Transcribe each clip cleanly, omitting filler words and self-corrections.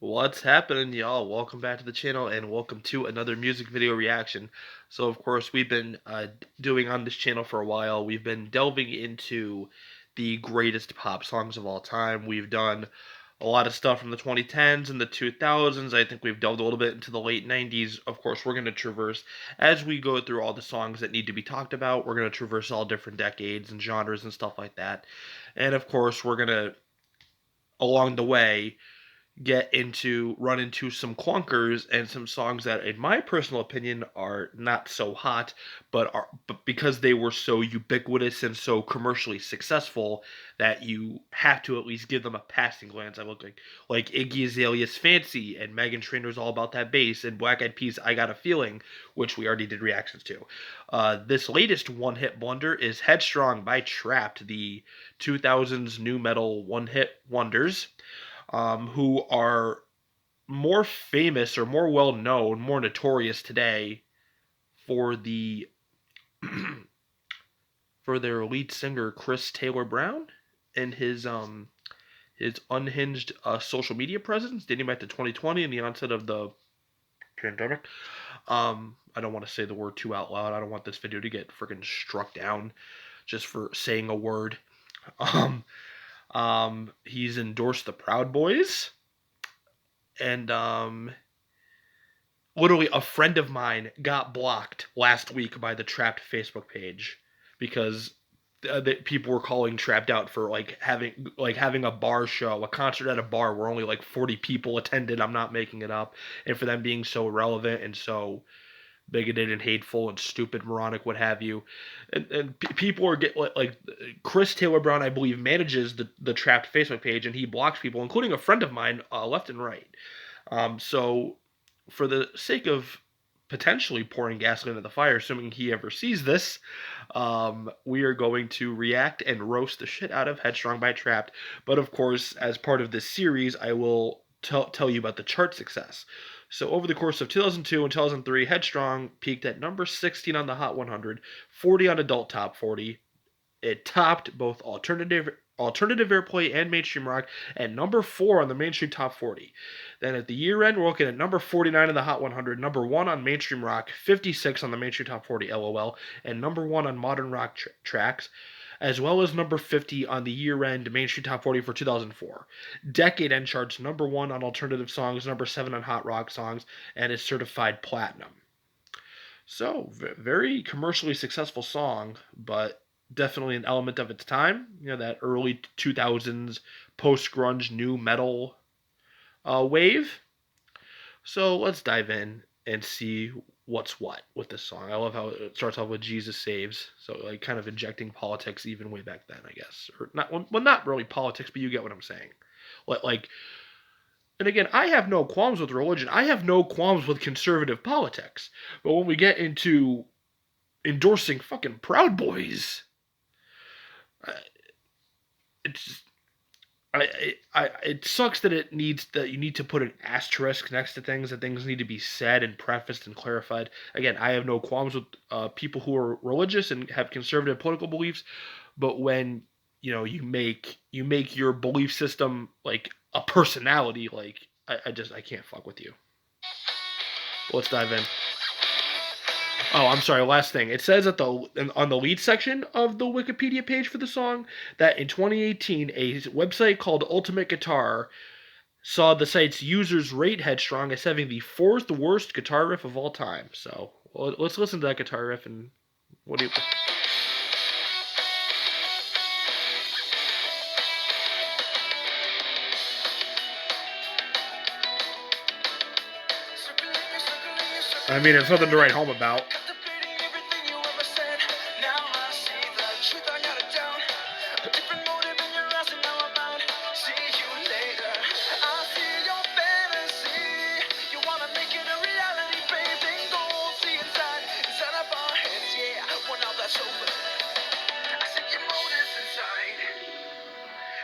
What's happening, y'all? Welcome back to the channel and welcome to another music video reaction. So, of course, we've been doing on this channel for a while. We've been delving into the greatest pop songs of all time. We've done a lot of stuff from the 2010s and the 2000s. I think we've delved a little bit into the late 90s. Of course, we're going to traverse, as we go through all the songs that need to be talked about, we're going to traverse all different decades and genres and stuff like that. And, of course, we're going to, along the way, run into some clunkers and some songs that in my personal opinion are not so hot, but because they were so ubiquitous and so commercially successful that you have to at least give them a passing glance. I look like Iggy Azalea's Fancy and Megan Trainor's All About That Bass and Black Eyed Peas I Got a Feeling, which we already did reactions to. This latest one-hit blunder is Headstrong by Trapt, the 2000s new metal one-hit wonders, who are more famous or more well known, more notorious today for the for their lead singer Chris Taylor Brown and his unhinged social media presence dating back to 2020 and the onset of the pandemic. I don't want to say the word too out loud. I don't want this video to get freaking struck down just for saying a word. Um, he's endorsed the Proud Boys, and literally a friend of mine got blocked last week by the Trapt Facebook page because people were calling Trapt out for having a bar show, a concert at a bar where only like 40 people attended. I'm not making it up, and for them being so irrelevant and so bigoted and hateful and stupid, moronic, what have you, and people are like Chris Taylor Brown, I believe, manages the Trapt Facebook page, and he blocks people, including a friend of mine, left and right. So, for the sake of potentially pouring gasoline in the fire, assuming he ever sees this, we are going to react and roast the shit out of Headstrong by Trapt. But of course, as part of this series, I will tell you about the chart success. So, over the course of 2002 and 2003, Headstrong peaked at number 16 on the Hot 100, 40 on Adult Top 40. It topped both alternative airplay and mainstream rock at number 4 on the mainstream top 40. Then at the year end, we're looking at number 49 in the Hot 100, number 1 on mainstream rock, 56 on the mainstream top 40 LOL, and number 1 on modern rock tracks, as well as number 50 on the year end mainstream top 40 for 2004. Decade end charts, number 1 on alternative songs, number 7 on hot rock songs, and is certified platinum. So, very commercially successful song, but definitely an element of its time. You know, that early 2000s post grunge new metal wave. So, let's dive in and see what's what with this song. I love how it starts off with Jesus Saves. So, like, kind of injecting politics even way back then, I guess. Or not, well, not really politics, but you get what I'm saying. Like, and again, I have no qualms with religion. I have no qualms with conservative politics. But when we get into endorsing fucking Proud Boys, uh, it's just, it sucks that you need to put an asterisk next to things, that things need to be said and prefaced and clarified. Again, I have no qualms with people who are religious and have conservative political beliefs, but when you make your belief system like a personality, like I can't fuck with you. Let's dive in. Oh, I'm sorry. Last thing. It says on the lead section of the Wikipedia page for the song that in 2018, a website called Ultimate Guitar saw the site's users rate Headstrong as having the fourth worst guitar riff of all time. So let's listen to that guitar riff and what do you? I mean, it's nothing to write home about.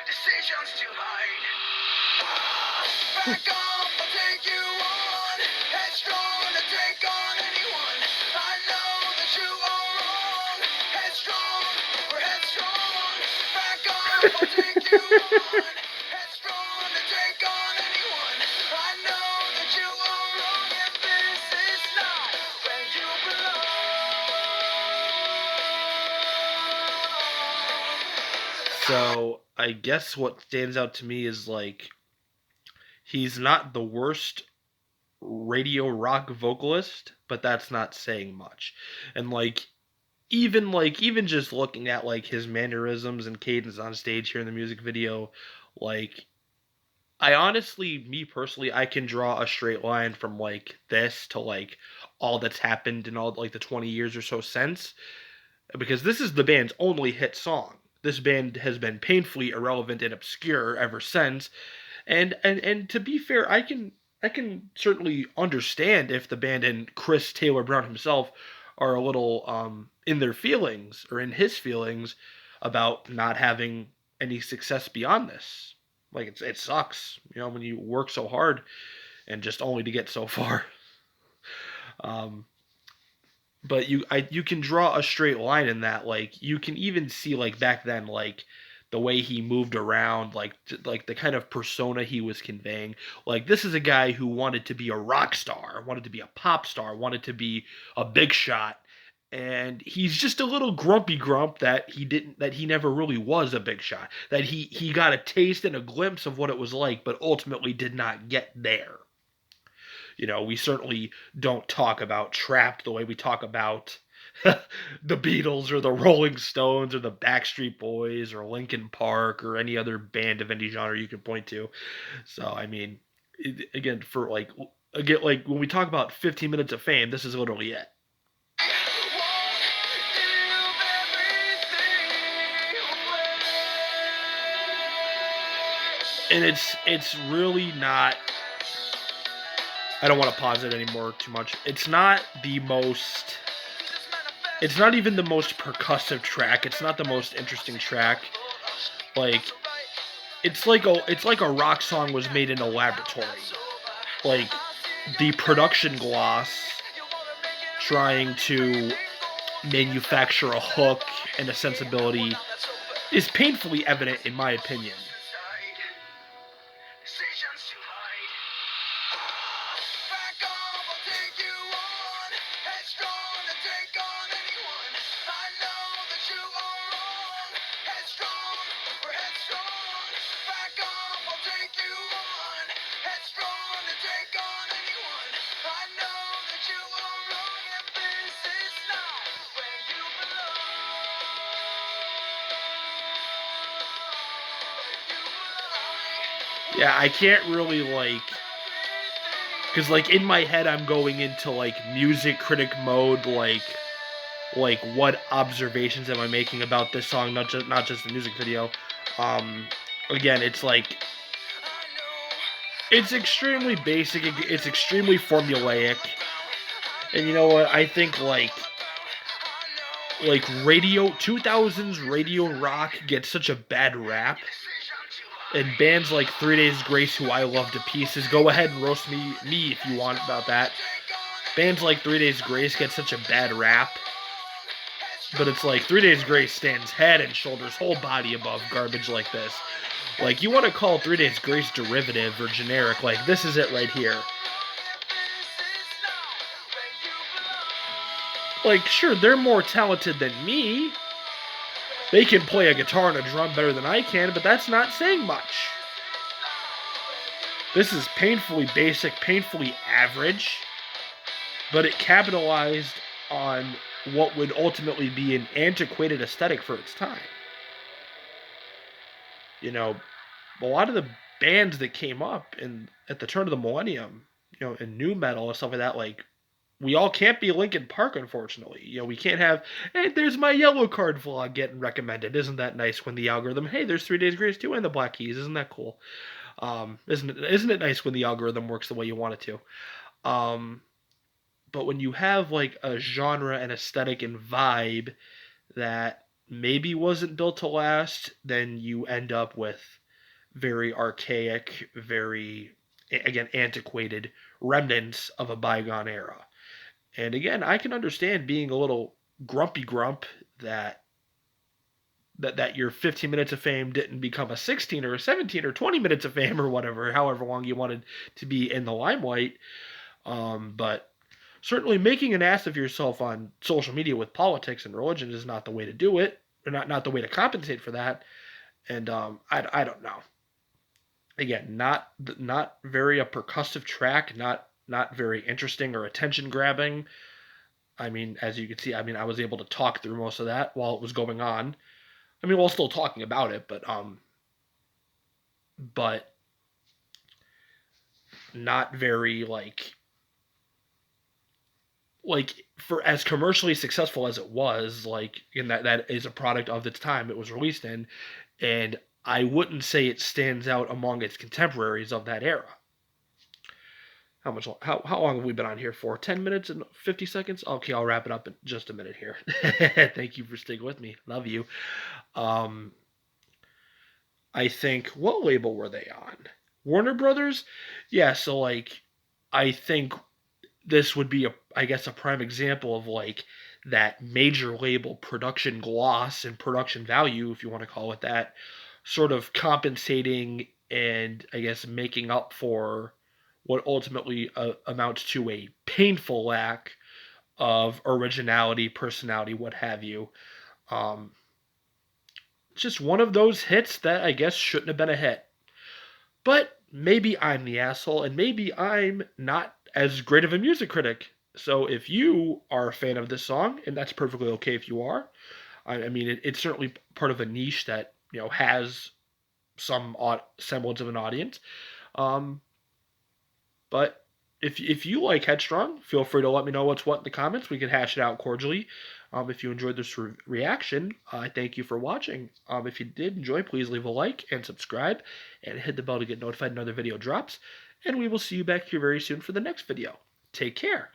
Decisions to hide. Back off, I'll take you on. Headstrong to take on anyone. I know that you are wrong. Headstrong, we're headstrong. Back off, I'll take you on. Headstrong to take on anyone. I So I guess what stands out to me is like he's not the worst radio rock vocalist, but that's not saying much. And even just looking at like his mannerisms and cadence on stage here in the music video, like I honestly, me personally, I can draw a straight line from like this to like all that's happened in all like the 20 years or so since, because this is the band's only hit song. This band has been painfully irrelevant and obscure ever since. And to be fair, I can certainly understand if the band and Chris Taylor Brown himself are a little in their feelings or in his feelings about not having any success beyond this. Like it sucks, when you work so hard and just only to get so far. Um, but you can draw a straight line in that. Like you can even see like back then, like the way he moved around, like the kind of persona he was conveying. Like this is a guy who wanted to be a rock star, wanted to be a pop star, wanted to be a big shot, and he's just a little grumpy grump that he never really was a big shot, that he got a taste and a glimpse of what it was like, but ultimately did not get there. We certainly don't talk about Trapt the way we talk about the Beatles or the Rolling Stones or the Backstreet Boys or Linkin Park or any other band of any genre you can point to. So I mean, again, like when we talk about 15 minutes of fame, this is literally it. And it's really not. I don't want to pause it anymore too much. It's not the most. It's not even the most percussive track. It's not the most interesting track. Like it's like a rock song was made in a laboratory. Like the production gloss trying to manufacture a hook and a sensibility is painfully evident in my opinion. Yeah, I can't really because like in my head I'm going into like music critic mode, like what observations am I making about this song, not just the music video. Um, Again, it's like it's extremely basic, it's extremely formulaic, and you know what? I think radio 2000s radio rock gets such a bad rap, and bands like 3 Days Grace, who I love to pieces, go ahead and roast me if you want about that. Bands like 3 Days Grace get such a bad rap, but it's like 3 Days Grace stands head and shoulders, whole body above garbage like this. Like you want to call 3 Days Grace derivative or generic, like this is it right here. Like sure, they're more talented than me. They can play a guitar and a drum better than I can, but that's not saying much. This is painfully basic, painfully average, but it capitalized on what would ultimately be an antiquated aesthetic for its time. You know, a lot of the bands that came up in at the turn of the millennium, in new metal and stuff like that, like we all can't be Linkin Park, unfortunately. We can't have, hey, there's my yellow card vlog getting recommended. Isn't that nice when the algorithm, hey, there's 3 Days Grace too and the Black Keys. Isn't that cool? Isn't it nice when the algorithm works the way you want it to? Um, but when you have like a genre and aesthetic and vibe that maybe wasn't built to last, then you end up with very archaic, very, again, antiquated remnants of a bygone era. And again, I can understand being a little grumpy grump that your 15 minutes of fame didn't become a 16 or a 17 or 20 minutes of fame or whatever, however long you wanted to be in the limelight. But certainly making an ass of yourself on social media with politics and religion is not the way to do it, or not the way to compensate for that. And I don't know. Again, not very a percussive track, not very interesting or attention grabbing. I mean, as you can see, I mean, I was able to talk through most of that while it was going on. I mean, while still talking about it, but not very like for as commercially successful as it was, like in that is a product of its time it was released in, and I wouldn't say it stands out among its contemporaries of that era. How long have we been on here for? 10 minutes and 50 seconds. Okay, I'll wrap it up in just a minute here. Thank you for sticking with me. Love you. Um, I think what label were they on? Warner Brothers. Yeah. So like, I think this would be I guess a prime example of like that major label production gloss and production value, if you want to call it that, sort of compensating and I guess making up for what ultimately amounts to a painful lack of originality, personality, what have you. Um, just one of those hits that I guess shouldn't have been a hit. But maybe I'm the asshole, and maybe I'm not as great of a music critic. So if you are a fan of this song, and that's perfectly okay if you are, I mean, it's certainly part of a niche that has some semblance of an audience. Um, but if you like Headstrong, feel free to let me know what's what in the comments. We can hash it out cordially. If you enjoyed this reaction, I thank you for watching. If you did enjoy, please leave a like and subscribe, and hit the bell to get notified when another video drops. And we will see you back here very soon for the next video. Take care.